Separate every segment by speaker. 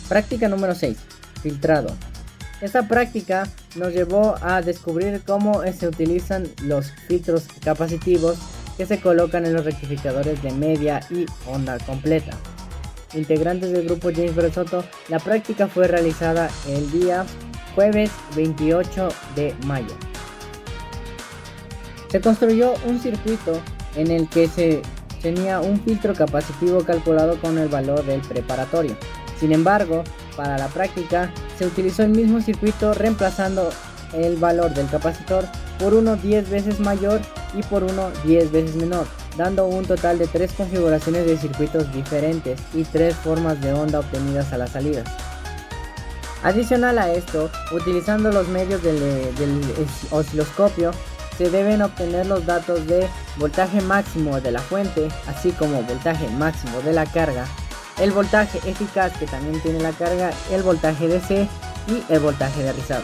Speaker 1: Práctica número 6. Filtrado. Esta práctica nos llevó a descubrir cómo se utilizan los filtros capacitivos que se colocan en los rectificadores de media y onda completa. Integrantes del grupo James Bresoto, la práctica fue realizada el día jueves 28 de mayo. Se construyó un circuito en el que se tenía un filtro capacitivo calculado con el valor del preparatorio. Sin embargo, para la práctica se utilizó el mismo circuito reemplazando el valor del capacitor por uno 10 veces mayor y por uno 10 veces menor, dando un total de 3 configuraciones de circuitos diferentes y 3 formas de onda obtenidas a las salidas. Adicional a esto, utilizando los medios del osciloscopio, se deben obtener los datos de voltaje máximo de la fuente, así como voltaje máximo de la carga, el voltaje eficaz que también tiene la carga, el voltaje DC y el voltaje de rizado.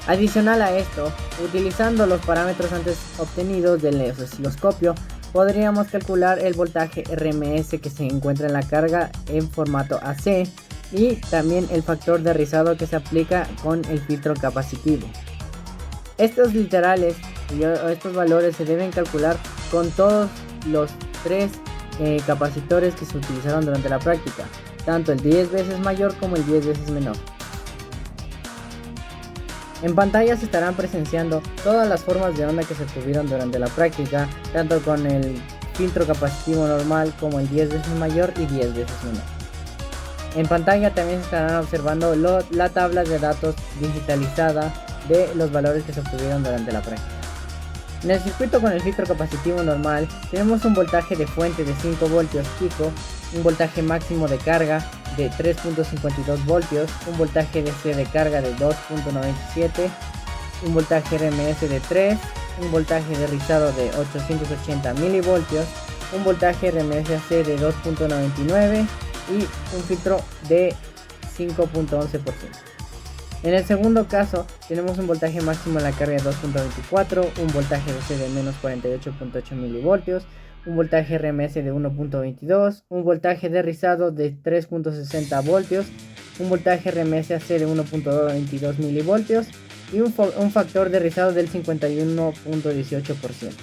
Speaker 1: Adicional a esto, utilizando los parámetros antes obtenidos del osciloscopio, podríamos calcular el voltaje RMS que se encuentra en la carga en formato AC y también el factor de rizado que se aplica con el filtro capacitivo. Estos literales y estos valores se deben calcular con todos los 3 capacitores que se utilizaron durante la práctica, tanto el 10 veces mayor como el 10 veces menor. En pantalla se estarán presenciando todas las formas de onda que se obtuvieron durante la práctica, tanto con el filtro capacitivo normal como el 10 veces mayor y 10 veces menor. En pantalla también se estarán observando la tabla de datos digitalizada de los valores que se obtuvieron durante la práctica. En el circuito con el filtro capacitivo normal tenemos un voltaje de fuente de 5 voltios pico, un voltaje máximo de carga de 3.52 voltios, un voltaje DC de carga de 2.97, un voltaje RMS de 3, un voltaje de rizado de 880 milivoltios, un voltaje RMS AC de 2.99 y un filtro de 5.11%. En el segundo caso tenemos un voltaje máximo en la carga de 2.24, un voltaje DC de menos 48.8 milivoltios, un voltaje RMS de 1.22, un voltaje de rizado de 3.60 voltios, un voltaje RMS AC de 1.22 milivoltios y un factor de rizado del 51.18%.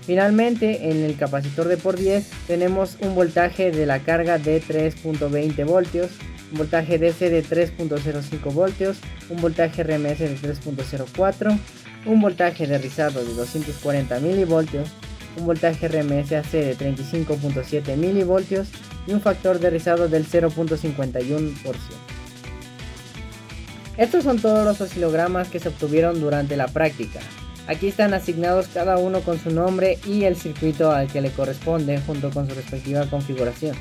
Speaker 1: Finalmente, en el capacitor de por 10 tenemos un voltaje de la carga de 3.20 voltios, un voltaje DC de 3.05 voltios, un voltaje RMS de 3.04, un voltaje de rizado de 240 milivoltios, un voltaje RMS AC de 35.7 milivoltios y un factor de rizado del 0.51%. Estos son todos los oscilogramas que se obtuvieron durante la práctica. Aquí están asignados cada uno con su nombre y el circuito al que le corresponde junto con su respectiva configuración.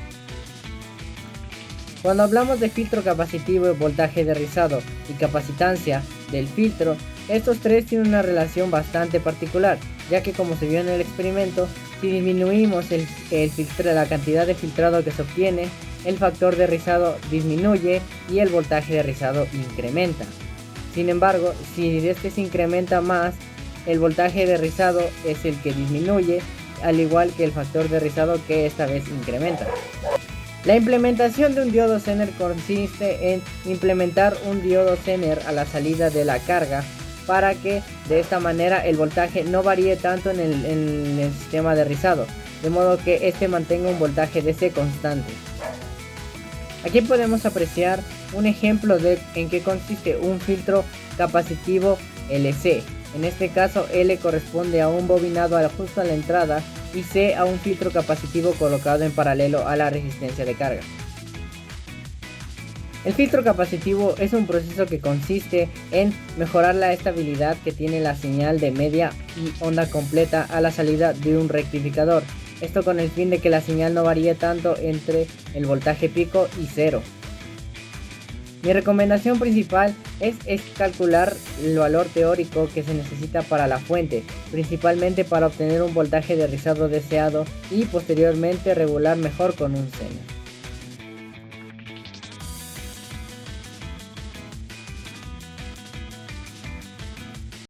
Speaker 1: Cuando hablamos de filtro capacitivo, voltaje de rizado y capacitancia del filtro, estos tres tienen una relación bastante particular, ya que como se vio en el experimento, si disminuimos la cantidad de filtrado que se obtiene, el factor de rizado disminuye y el voltaje de rizado incrementa. Sin embargo, si este se incrementa más, el voltaje de rizado es el que disminuye, al igual que el factor de rizado que esta vez incrementa. La implementación de un diodo Zener consiste en implementar un diodo Zener a la salida de la carga para que de esta manera el voltaje no varíe tanto en el sistema de rizado, de modo que este mantenga un voltaje DC constante. Aquí podemos apreciar un ejemplo de en qué consiste un filtro capacitivo LC. En este caso L corresponde a un bobinado justo a la entrada y C a un filtro capacitivo colocado en paralelo a la resistencia de carga. El filtro capacitivo es un proceso que consiste en mejorar la estabilidad que tiene la señal de media y onda completa a la salida de un rectificador. Esto con el fin de que la señal no varíe tanto entre el voltaje pico y cero. Mi recomendación principal es calcular el valor teórico que se necesita para la fuente, principalmente para obtener un voltaje de rizado deseado y posteriormente regular mejor con un Zener.